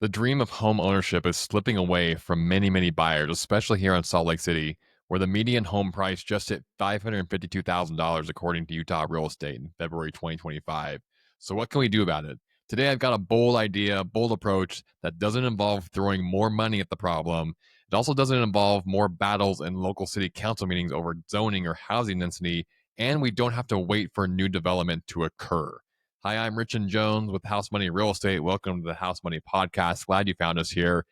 The dream of home ownership is slipping away from many buyers, especially here in Salt Lake City, where the median home price just hit $552,000 according to Utah Real Estate in February 2025. So, what can we do about it? Today, I've got a bold idea, bold approach that doesn't involve throwing more money at the problem. It also doesn't involve more battles in local city council meetings over zoning or housing density, and we don't have to wait for new development to occur. Hi, I'm Richard Jones with House Money Real Estate. Welcome to the House Money Podcast. Glad you found us here.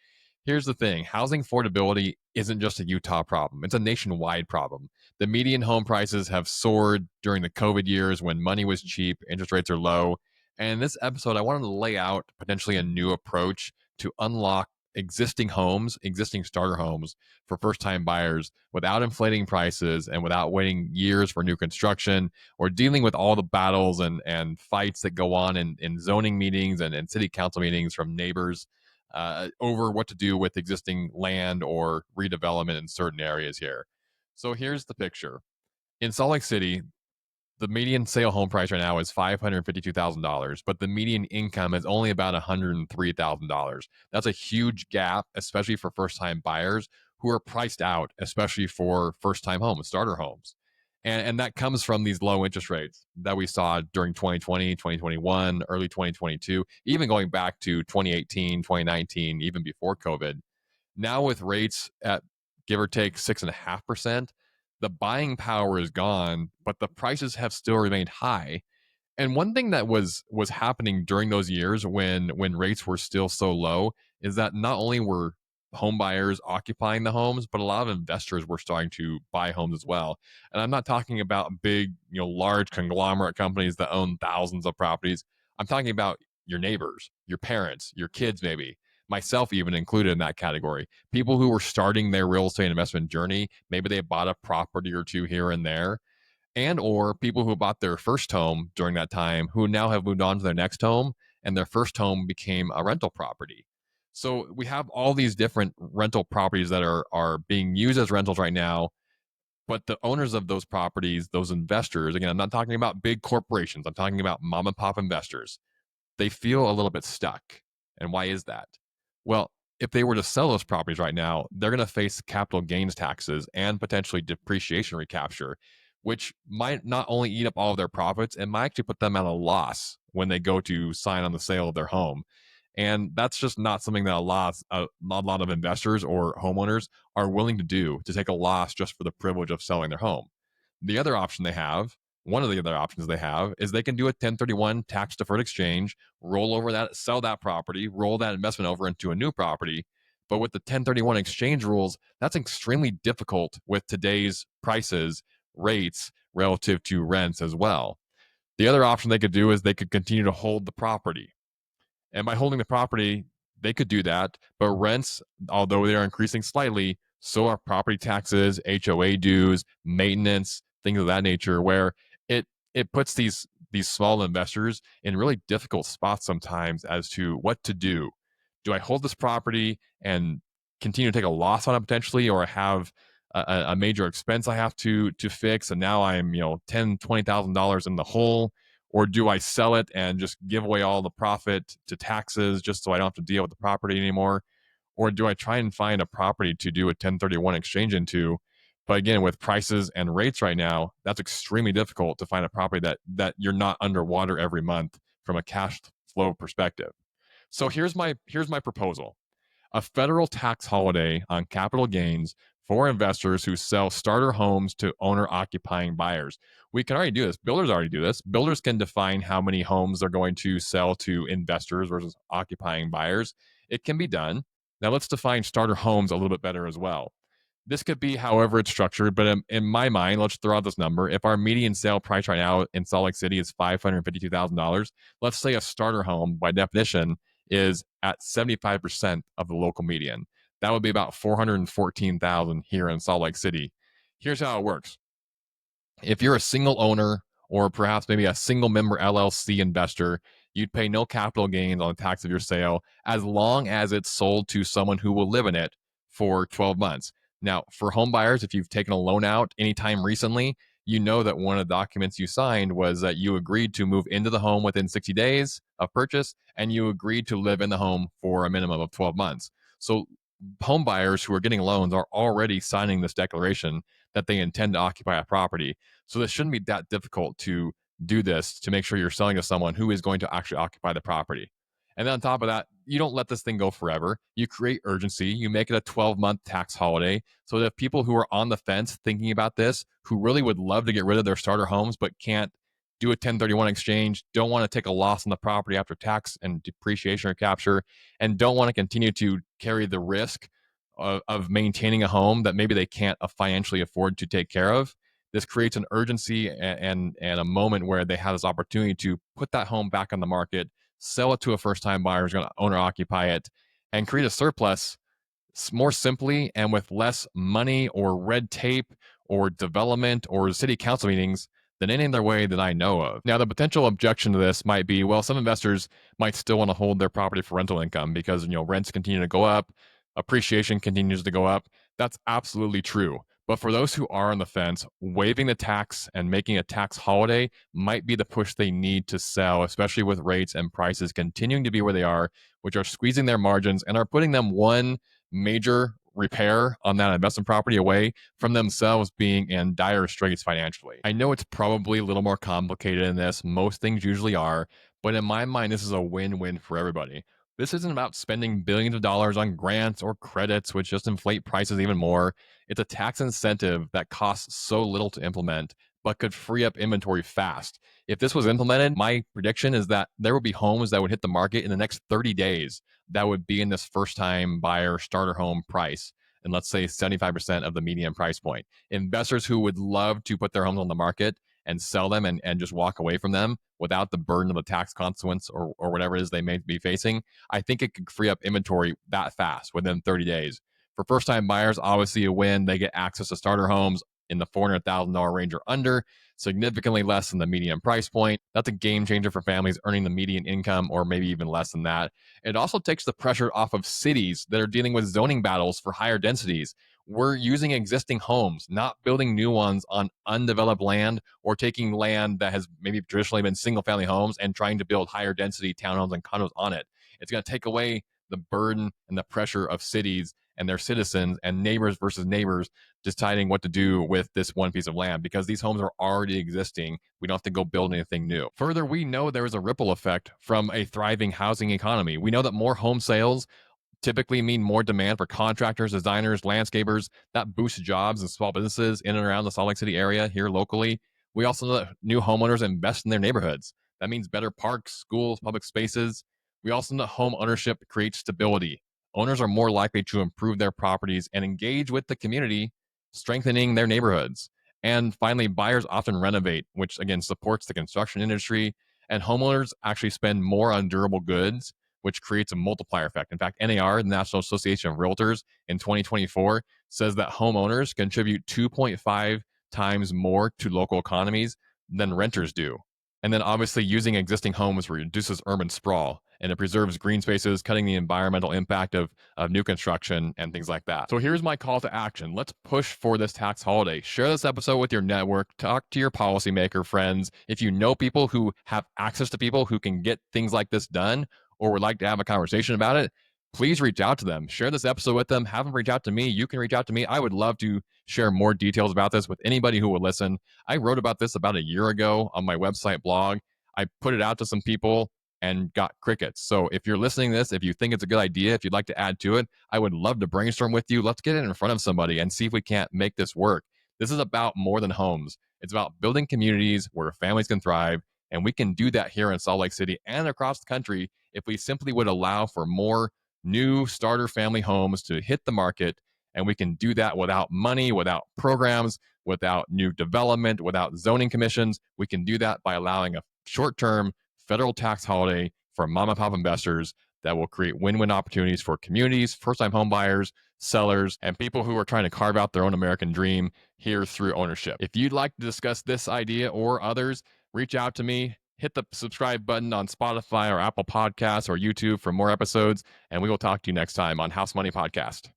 Here's the thing, housing affordability isn't just a Utah problem, it's a nationwide problem. The median home prices have soared during the COVID years when money was cheap, interest rates are low. And in this episode, I wanted to lay out potentially a new approach to unlock existing homes, existing starter homes for first time buyers without inflating prices and without waiting years for new construction or dealing with all the battles and fights that go on in zoning meetings and city council meetings from neighbors over what to do with existing land or redevelopment in certain areas here. So here's the picture. In Salt Lake City, the median sale home price right now is $552,000, but the median income is only about $103,000. That's a huge gap, especially for first time buyers who are priced out, especially for first time homes, starter homes. And that comes from these low interest rates that we saw during 2020, 2021, early 2022, even going back to 2018, 2019, even before COVID. Now with rates at give or take 6.5%, the buying power is gone, but the prices have still remained high. And one thing that was happening during those years when rates were still so low is that not only were home buyers occupying the homes, but a lot of investors were starting to buy homes as well. And I'm not talking about big, large conglomerate companies that own thousands of properties. I'm talking about your neighbors, your parents, your kids, maybe myself even included in that category. People who were starting their real estate investment journey, maybe they bought a property or two here and there, and or people who bought their first home during that time who now have moved on to their next home and their first home became a rental property. So we have all these different rental properties that are being used as rentals right now, but the owners of those properties, those investors, again, I'm not talking about big corporations, I'm talking about mom and pop investors. They feel a little bit stuck. And why is that? Well, if they were to sell those properties right now, they're going to face capital gains taxes and potentially depreciation recapture, which might not only eat up all of their profits, it might actually put them at a loss when they go to sign on the sale of their home. And that's just not something that a lot of investors or homeowners are willing to do, to take a loss just for the privilege of selling their home. The other option they have, one of the other options they have, is they can do a 1031 tax deferred exchange, roll over that, sell that property, roll that investment over into a new property. But with the 1031 exchange rules, that's extremely difficult with today's prices, rates relative to rents as well. The other option they could do is they could continue to hold the property. And by holding the property, they could do that. But rents, although they are increasing slightly, so are property taxes, HOA dues, maintenance, things of that nature, where it puts these small investors in really difficult spots sometimes as to what to do. Do I hold this property and continue to take a loss on it potentially, or have a major expense I have to fix, and now I'm $10,000-$20,000 in the hole? Or do I sell it and just give away all the profit to taxes just so I don't have to deal with the property anymore? Or do I try and find a property to do a 1031 exchange into? But again, with prices and rates right now, that's extremely difficult to find a property that you're not underwater every month from a cash flow perspective. So here's my proposal: a federal tax holiday on capital gains for investors who sell starter homes to owner occupying buyers. We can already do this. Builders already do this. Builders can define how many homes they're going to sell to investors versus occupying buyers. It can be done. Now let's define starter homes a little bit better as well. This could be however it's structured, but in my mind, let's throw out this number. If our median sale price right now in Salt Lake City is $552,000, let's say a starter home, by definition, is at 75% of the local median. That would be about 414,000 here in Salt Lake City. Here's how it works. If you're a single owner or perhaps maybe a single member LLC investor, you'd pay no capital gains on the tax of your sale as long as it's sold to someone who will live in it for 12 months. Now, for home buyers, if you've taken a loan out anytime recently, you know that one of the documents you signed was that you agreed to move into the home within 60 days of purchase, and you agreed to live in the home for a minimum of 12 months. So home buyers who are getting loans are already signing this declaration that they intend to occupy a property. So this shouldn't be that difficult to do this, to make sure you're selling to someone who is going to actually occupy the property. And then on top of that, you don't let this thing go forever. You create urgency. You make it a 12-month tax holiday so that people who are on the fence thinking about this, who really would love to get rid of their starter homes but can't do a 1031 exchange, don't want to take a loss on the property after tax and depreciation or capture, and don't want to continue to carry the risk of maintaining a home that maybe they can't financially afford to take care of. This creates an urgency and a moment where they have this opportunity to put that home back on the market, sell it to a first time buyer who's going to owner occupy it, and create a surplus more simply and with less money or red tape or development or city council meetings than any other way that I know of. Now, the potential objection to this might be, well, some investors might still want to hold their property for rental income because, rents continue to go up, appreciation continues to go up. That's absolutely true. But for those who are on the fence, waiving the tax and making a tax holiday might be the push they need to sell, especially with rates and prices continuing to be where they are, which are squeezing their margins and are putting them one major repair on that investment property away from themselves being in dire straits financially. I know it's probably a little more complicated than this. Most things usually are. But in my mind, this is a win win for everybody. This isn't about spending billions of dollars on grants or credits, which just inflate prices even more. It's a tax incentive that costs so little to implement, but could free up inventory fast. If this was implemented, my prediction is that there would be homes that would hit the market in the next 30 days that would be in this first time buyer starter home price. And let's say 75% of the median price point. Investors who would love to put their homes on the market and sell them and just walk away from them without the burden of the tax consequence or whatever it is they may be facing, I think it could free up inventory that fast within 30 days. For first time buyers, obviously a win. They get access to starter homes in the $400,000 range or under, significantly less than the median price point. That's a game changer for families earning the median income or maybe even less than that. It also takes the pressure off of cities that are dealing with zoning battles for higher densities. We're using existing homes, not building new ones on undeveloped land or taking land that has maybe traditionally been single family homes and trying to build higher density townhomes and condos on it. It's going to take away the burden and the pressure of cities and their citizens and neighbors versus neighbors deciding what to do with this one piece of land because these homes are already existing. We don't have to go build anything new. Further, we know there is a ripple effect from a thriving housing economy. We know that more home sales typically mean more demand for contractors, designers, landscapers. That boosts jobs and small businesses in and around the Salt Lake City area here locally. We also know that new homeowners invest in their neighborhoods. That means better parks, schools, public spaces. We also know that home ownership creates stability. Owners are more likely to improve their properties and engage with the community, strengthening their neighborhoods. And finally, buyers often renovate, which again supports the construction industry. And homeowners actually spend more on durable goods, which creates a multiplier effect. In fact, NAR, the National Association of Realtors, in 2024 says that homeowners contribute 2.5 times more to local economies than renters do. And then obviously using existing homes reduces urban sprawl and it preserves green spaces, cutting the environmental impact of new construction and things like that. So here's my call to action. Let's push for this tax holiday. Share this episode with your network. Talk to your policymaker friends. If you know people who have access to people who can get things like this done or would like to have a conversation about it, please reach out to them. Share this episode with them. Have them reach out to me. You can reach out to me. I would love to share more details about this with anybody who will listen. I wrote about this about a year ago on my website blog. I put it out to some people and got crickets. So if you're listening to this, if you think it's a good idea, if you'd like to add to it, I would love to brainstorm with you. Let's get it in front of somebody and see if we can't make this work. This is about more than homes. It's about building communities where families can thrive. And we can do that here in Salt Lake City and across the country if we simply would allow for more new starter family homes to hit the market. And we can do that without money, without programs, without new development, without zoning commissions. We can do that by allowing a short term federal tax holiday for mom and pop investors that will create win-win opportunities for communities, first-time home buyers, sellers, and people who are trying to carve out their own American dream here through ownership. If you'd like to discuss this idea or others, reach out to me. Hit the subscribe button on Spotify or Apple Podcasts or YouTube for more episodes, and we will talk to you next time on House Money Podcast.